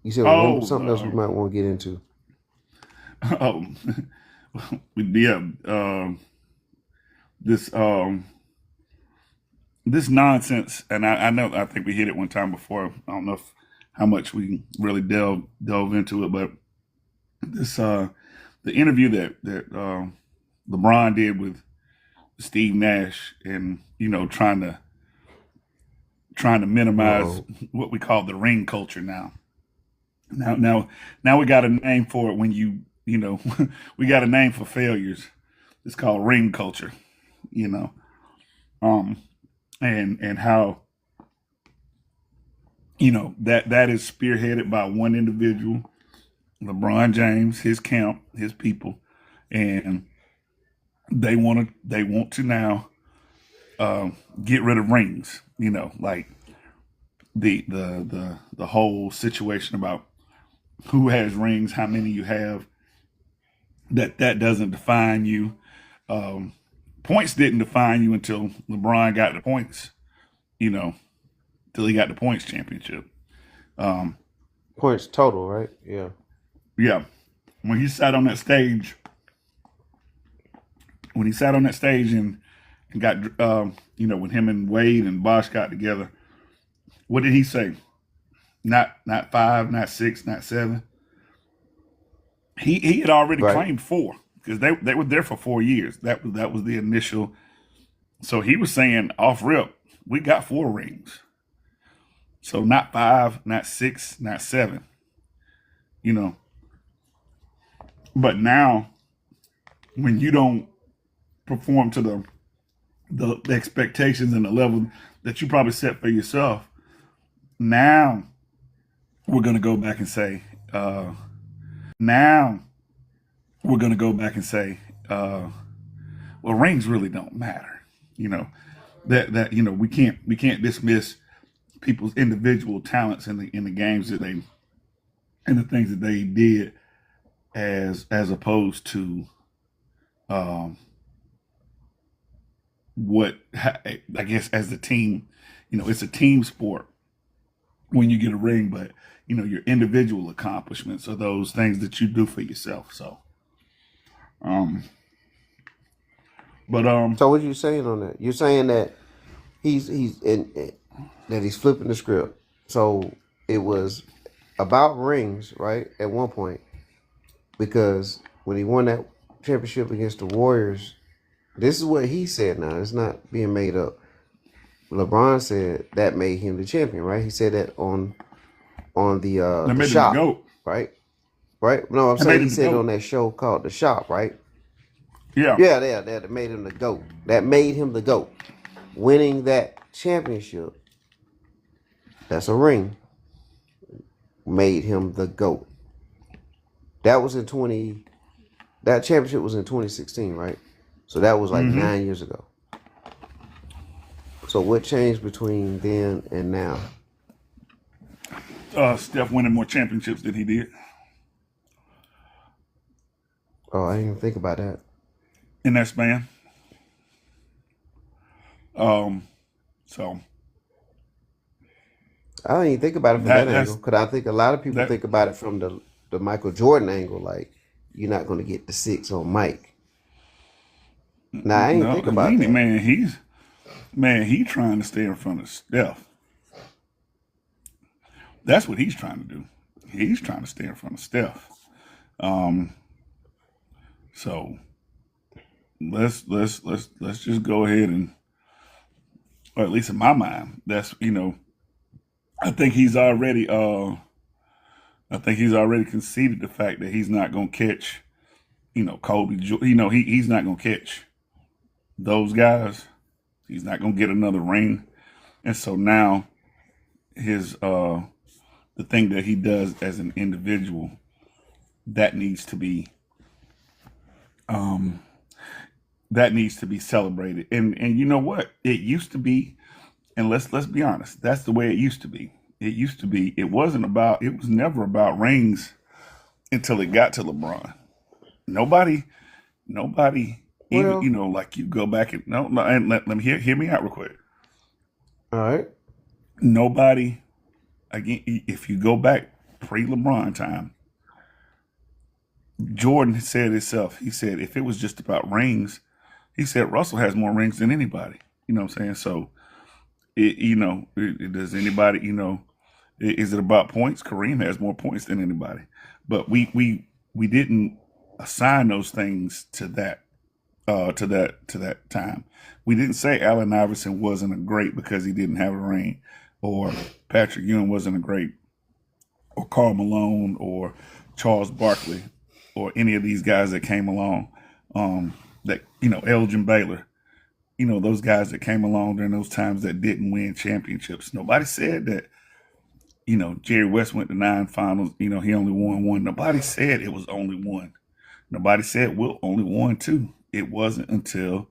You said something else we might want to get into. Oh, yeah. This this nonsense, and I know I think we hit it one time before. I don't know how much we really delve into it, but this the interview that LeBron did with Steve Nash, and trying to minimize Uh-oh. what we call the ring culture now. Now we got a name for it when we got a name for failures. It's called ring culture, you know. Um and how that is spearheaded by one individual, LeBron James, his camp, his people, and they want to now get rid of rings. Like the whole situation about who has rings, how many you have. That doesn't define you. Points didn't define you until LeBron got the points. Till he got the points championship. Um, Points total, right? Yeah. yeah, when he sat on that stage, and got when him and Wade and Bosh got together, what did he say? Not five, not six, not seven. He had already Right. claimed four because they were there for 4 years. That was the initial. So he was saying off rip, we got four rings. So not five, not six, not seven. You know, but now when you don't perform to the expectations and the level that you probably set for yourself, now we're gonna go back and say, now we're gonna go back and say, well, rings really don't matter. You know that we can't dismiss people's individual talents in the games that they and the things that they did as opposed to what I guess as the team. It's a team sport when you get a ring, but your individual accomplishments are those things that you do for yourself. So, um, but So what you saying on that? You're saying that that he's flipping the script. So it was about rings, right? At one point, because when he won that championship against the Warriors, this is what he said. Now it's not being made up. LeBron said that made him the champion, right? He said that on that the made him the shop, goat. right? Right? No, I'm That saying made he him the said on goat. that show called The Shop, right? Yeah. Yeah, that made him the GOAT. That made him the GOAT. Winning that championship, that's a ring, made him the GOAT. That was that championship was in 2016, right? So that was like Mm-hmm. 9 years ago. So what changed between then and now? Steph winning more championships than he did Oh, I didn't even think about that. in that span. Um, so I didn't even think about it from that that angle. that's Because I think a lot of people that. think about it from the Michael Jordan angle, like you're not going to get the six on Mike. Nah, I didn't No, think about that. he trying to stay in front of Steph. That's what he's trying to do. He's trying to stay in front of Steph. Um, so let's just go ahead and, or at least in my mind, that's I think he's already conceded the fact that he's not gonna catch Kobe. He's not gonna catch those guys. He's not gonna get another ring, and so now his the thing that he does as an individual that needs to be um celebrated. And you know what? It used to be, and let's be honest, that's the way it used to be. It was never about rings until it got to LeBron. Nobody nobody even Well, like you go back and no, and let me hear me out real quick. all right. Nobody, again, if you go back pre-LeBron time, Jordan said himself, he said, if it was just about rings, he said Russell has more rings than anybody. You know what I'm saying? So, does anybody, is it about points? Kareem has more points than anybody. But we didn't assign those things to that time. We didn't say Allen Iverson wasn't a great because he didn't have a ring, or Patrick Ewing wasn't a great, or Karl Malone, or Charles Barkley, or any of these guys that came along. That Elgin Baylor, those guys that came along during those times that didn't win championships. Nobody said that. Jerry West went to 9 finals. He only won one. Nobody said it was only one. Nobody said Wilt only won 2. It wasn't until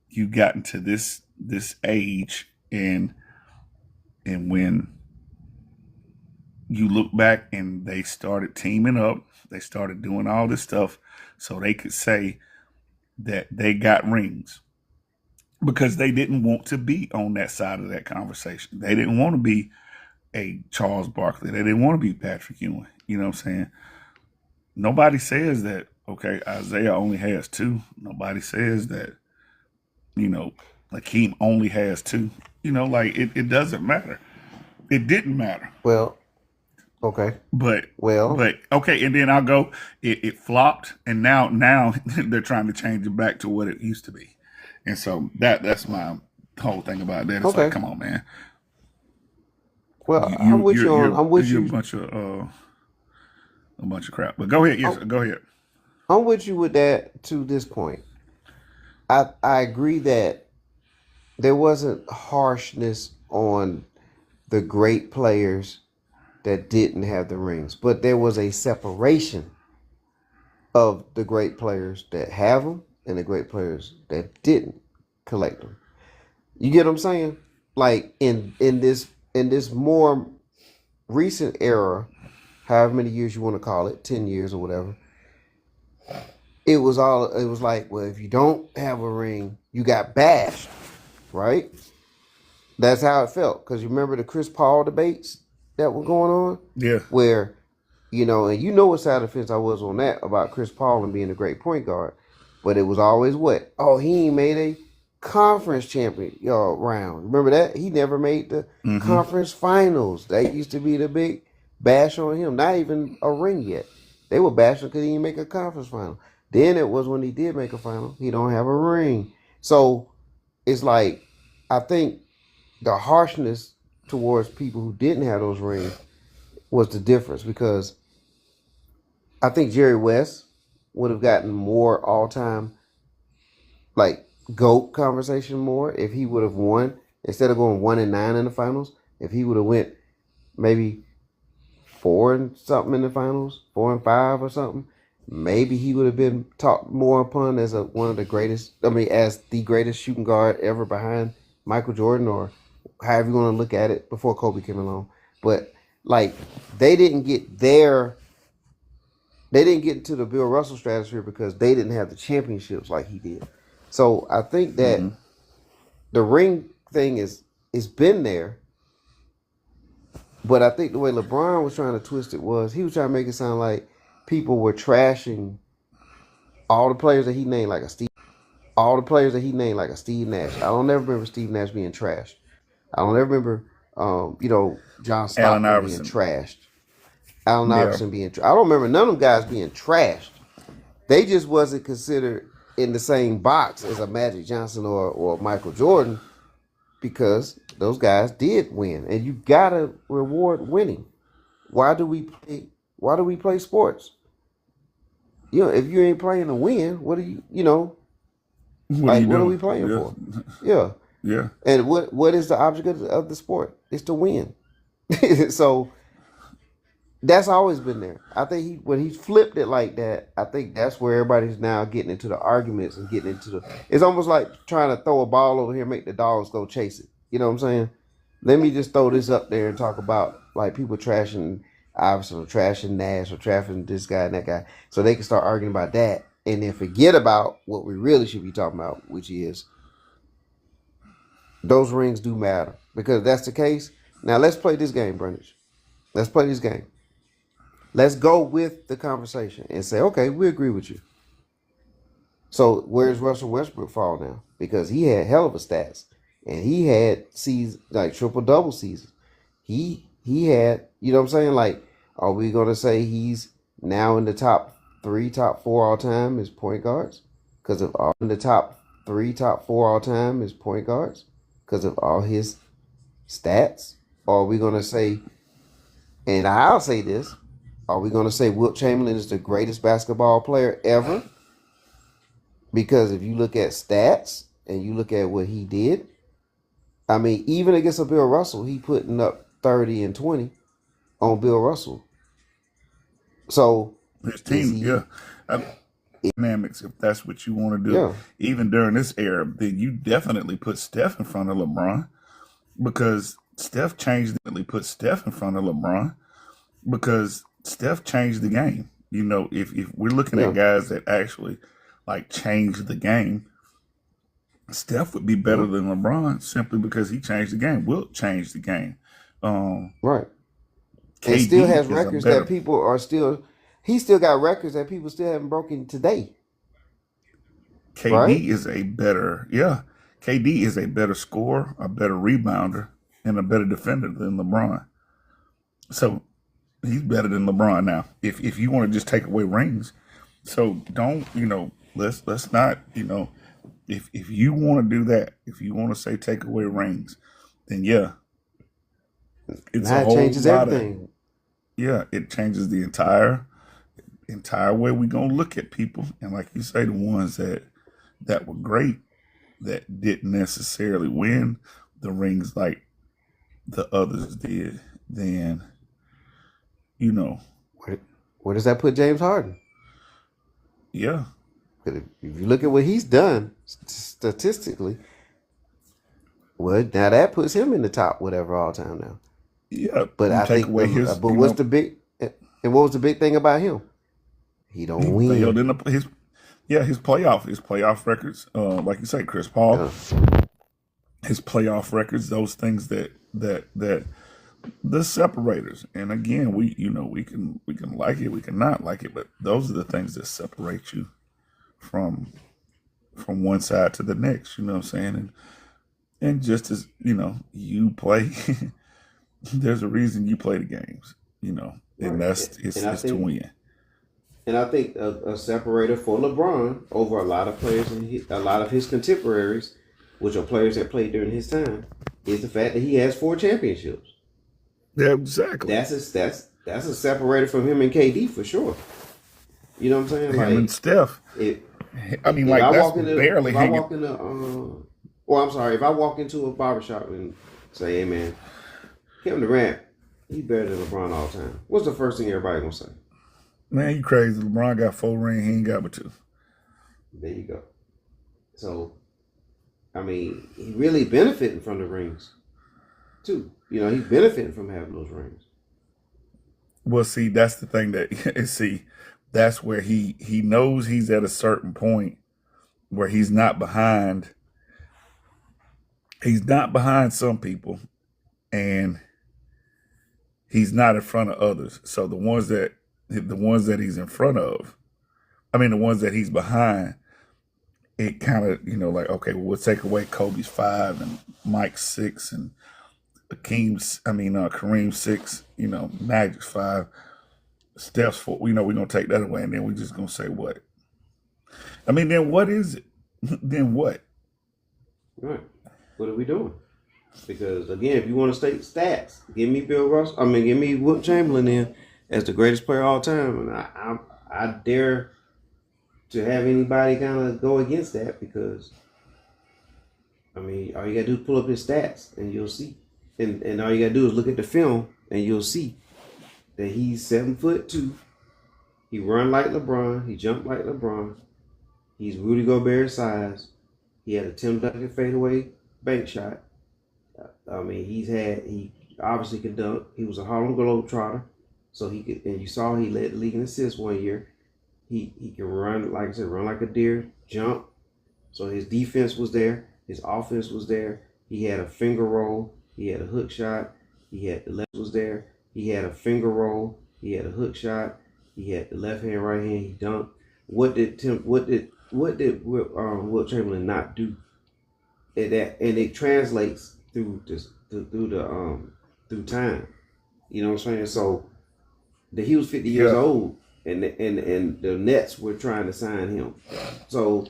you got into this age, and when you look back and they started teaming up, they started doing all this stuff so they could say that they got rings, because they didn't want to be on that side of that conversation. They didn't want to be a Charles Barkley. They didn't want to be Patrick Ewing. You know what I'm saying? Nobody says that, okay, Isaiah only has 2. Nobody says that, Hakeem only has 2. It doesn't matter. It didn't matter. Well, okay. But Well, okay, and then I'll go, it flopped, and now they're trying to change it back to what it used to be. And so that's my whole thing about that. It's okay. like, come on, man. Well, I'm with you on. I'm with You're you. a bunch of crap. But go ahead. Yes, go ahead. I'm with you with that to this point. I agree that there wasn't harshness on the great players that didn't have the rings, but there was a separation of the great players that have them and the great players that didn't collect them. You get what I'm saying? Like in this more recent era, however many years you want to call it, 10 years or whatever, it was like, well, if you don't have a ring, you got bashed, right? That's how it felt. Because you remember the Chris Paul debates that were going on? Yeah. Where, and what side of the fence I was on that about Chris Paul and being a great point guard. But it was always what? Oh, he ain't made a conference champion round. Remember that? He never made the conference finals. That used to be the big bash on him. Not even a ring yet. They were bashing because he didn't make a conference final. Then it was when he did make a final, he don't have a ring. So it's like, I think the harshness towards people who didn't have those rings was the difference, because I think Jerry West would have gotten more all-time like GOAT conversation more if he would have won, instead of going 1-9 in the finals. If he would have went maybe 4 and something in the finals, 4 and 5 or something, maybe he would have been talked more upon as one of the greatest. As the greatest shooting guard ever behind Michael Jordan, or however you want to look at it, before Kobe came along. But like, they didn't get into the Bill Russell stratosphere because they didn't have the championships like he did. So I think that the ring thing is been there, but I think the way LeBron was trying to twist it was, he was trying to make it sound like people were trashing all the players that he named like a Steve Nash. I don't ever remember Steve Nash being trashed. I don't ever remember John Stockton being trashed. Allen Iverson being trashed. I don't remember none of them guys being trashed. They just wasn't considered in the same box as a Magic Johnson or Michael Jordan, because those guys did win, and you gotta reward winning. Why do we play sports? If you ain't playing to win, what are what are we playing for? Yeah. Yeah. And what is the object of the sport? It's to win. So that's always been there. I think when he flipped it like that, I think that's where everybody's now getting into the arguments and getting into it's almost like trying to throw a ball over here and make the dogs go chase it. You know what I'm saying? Let me just throw this up there and talk about like people trashing Iverson or trashing Nash or trashing this guy and that guy, so they can start arguing about that and then forget about what we really should be talking about, which is those rings do matter. Because if that's the case, now let's play this game, Brundage. Let's play this game. let's go with the conversation and say, okay, we agree with you. So where's Russell Westbrook fall now? Because he had hell of a stats, and he had seasons like triple double seasons. He had, you know what I'm saying? Like, are we gonna say he's now in the top three, top four all time as point guards? Because of all in the top three, top four all time as point guards? Because of all his stats? Or are we gonna say, and I'll say this, are we gonna say Wilt Chamberlain is the greatest basketball player ever? Because if you look at stats and you look at what he did, I mean, even against a Bill Russell, he putting up 30 and 20 on Bill Russell. So His is team, yeah. he? Dynamics, if that's what you want to do. Yeah, Even during this era, then you definitely put Steph in front of LeBron because Steph in front of LeBron because Steph changed the game. You know, if we're looking at yeah, guys that actually like changed the game, Steph would be yeah, better than LeBron simply because he changed the game. Wilt changed the game. Um, right. And still KD has is a records that better. people are still. He still got records that people still haven't broken today, right? KD is a better. Yeah, KD is a better scorer, a better rebounder, and a better defender than LeBron. So he's better than LeBron now. If you want to just take away rings, so don't let's not if you want to do that, if you want to say take away rings, then yeah, it's a Now it whole changes lot of everything. it changes the entire way we gonna look at people. And like you say, the ones that were great that didn't necessarily win the rings like the others did, then you know, Where, where does that put James Harden? yeah, 'Cause if you look at what he's done statistically, well, now that puts him in the top whatever all time now. yeah, But you I take think away his, but what's the big and what was the big thing about him? He he don't failed win. in his playoff records. Like you say, Chris Paul, Yeah, his playoff records, those things that the separators. And again, we can like it, we can not like it, but those are the things that separate you from one side to the next. You know what I'm saying? And just as you play, there's a reason you play the games. And right. that's And I it's to think win. a separator for LeBron over a lot of players and a lot of his contemporaries, which are players that played during his time, is the fact that he has 4 championships. Yeah, exactly. That's a separator from him and KD for sure. You know what I'm saying? Him and Like Steph. if I mean, if like I that's walk barely hanging. I'm sorry, if I walk into a barbershop and say, hey man, Kevin Durant, he better than LeBron all time. What's the first thing everybody gonna say? Man, you crazy. LeBron got 4 rings. He ain't got but 2. There you go. So I mean, he really benefiting from the rings too. You know, he's benefiting from having those rings. Well, see, that's the thing that's where he knows he's at a certain point where he's not behind. He's not behind some people, and he's not in front of others. So the ones that he's in front of, I mean, the ones that he's behind, it kind of like, okay, well, we'll take away Kobe's 5 and Mike's 6 and Kareem's 6, Magic's 5, Steph's 4. We're gonna take that away, and then we're just gonna say what? I mean, then what is it? Then what? Right. What are we doing? Because again, if you want to state stats, give me Bill Russell. I mean, give me Wilt Chamberlain in as the greatest player of all time, and I dare to have anybody kind of go against that because I mean, all you gotta do is pull up his stats and you'll see, and all you gotta do is look at the film and you'll see that he's 7'2". He run like LeBron. He jump like LeBron. He's Rudy Gobert size. He had a Tim Duncan fadeaway bank shot. I mean, he obviously could dunk. He was a Harlem Globetrotter, so he could. And you saw he led the league in assists one year. He can run, like I said, run like a deer, jump. So his defense was there. His offense was there. He had a finger roll. He had a hook shot. He had the left was there. He had a finger roll. He had a hook shot. He had the left hand, right hand. He dunked. What did Wilt Chamberlain not do? And it translates through time. You know what I'm saying? So he was 50 years Yeah. old, and the Nets were trying to sign him. So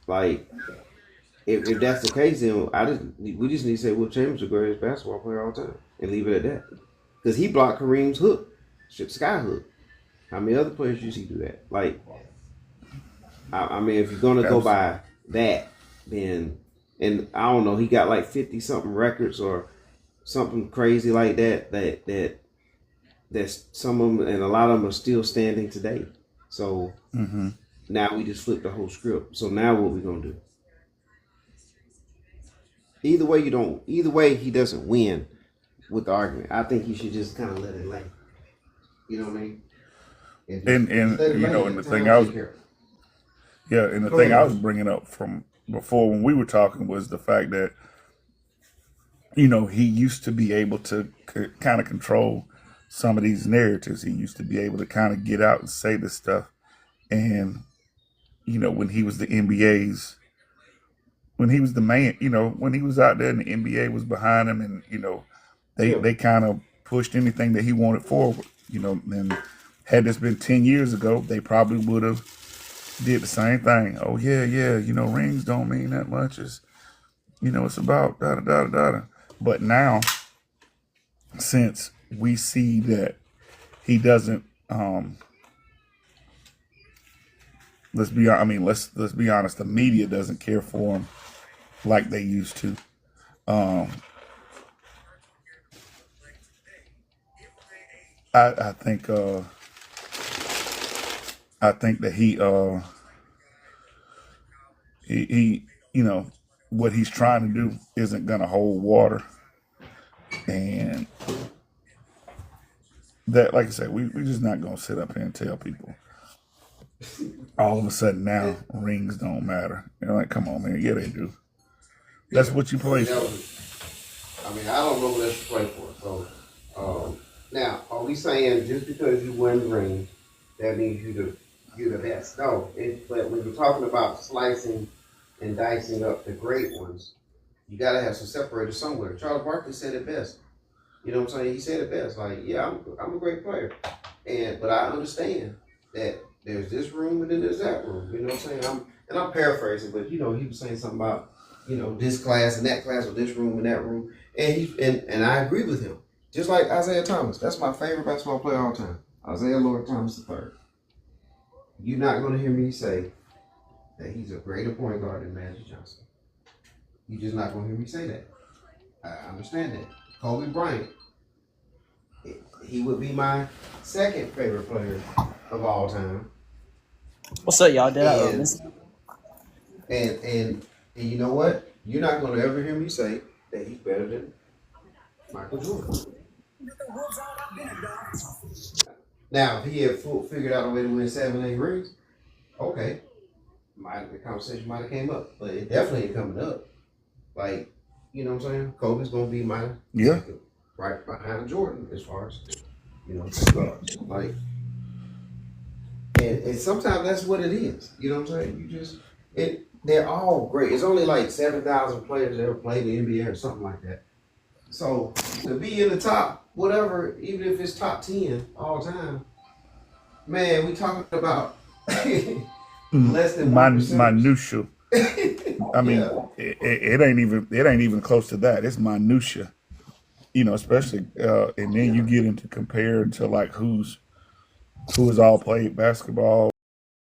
like, if that's the case, then we just need to say Wilt Chamberlain's the greatest basketball player of all time, and leave it at that. Because he blocked Kareem's hook, sky hook. How many other players you see do that? Like, I mean, if you're gonna go by that, then, and I don't know, he got like 50 something records or something crazy like that. That's some of them, and a lot of them are still standing today. So now we just flipped the whole script. So now what we gonna do? Either way, he doesn't win with the argument. I think you should just kind of let it lay. You know what I mean? And you know, and the thing I was I was bringing up from before when we were talking was the fact that, you know, he used to be able to kind of control some of these narratives. He used to be able to kind of get out and say this stuff. And, you know, when he was the NBA's, when he was the man, you know, when he was out there and the NBA was behind him, and, you know, they kind of pushed anything that he wanted forward, you know. And had this been 10 years ago, they probably would have did the same thing. Oh, yeah, you know, rings don't mean that much. It's, you know, it's about da-da-da-da-da. But now, since we see that he doesn't, let's be honest, the media doesn't care for him like they used to. I think that he you know, what he's trying to do isn't gonna hold water. And that, like I said, we're just not gonna sit up here and tell people all of a sudden now rings don't matter. You're like, come on, man. Yeah, they do. That's what you play for. I mean, I don't know what else you play for. So now, are we saying just because you win rings, that means you're the best? No. But when you're talking about slicing and dicing up the great ones, you got to have some separators somewhere. Charles Barkley said it best. You know what I'm saying? He said it best. Like, yeah, I'm a great player, but I understand that there's this room and then there's that room. You know what I'm saying? I'm paraphrasing, but you know, he was saying something about, you know, this class and that class, or this room and that room, and I agree with him. Just like Isaiah Thomas, that's my favorite basketball player of all time. Isaiah Lord Thomas III. You're not going to hear me say that he's a greater point guard than Magic Johnson. You're just not going to hear me say that. I understand that. Kobe Bryant, he would be my second favorite player of all time. What's up, y'all? And you know what? You're not going to ever hear me say that he's better than Michael Jordan. Now, if he had figured out a way to win 7, 8 rings, okay, the conversation might have came up, but it definitely ain't coming up. Like, you know what I'm saying? Kobe's gonna be my second, right behind Jordan as far as, you know, like, and sometimes that's what it is. You know what I'm saying? They're all great. It's only like 7,000 players that ever played in the NBA or something like that. So to be in the top, whatever, even if it's top 10 all time, man, we talking about less than minutia. I mean, it ain't even close to that. It's minutia, you know, especially, and then you get into comparing to like who has all played basketball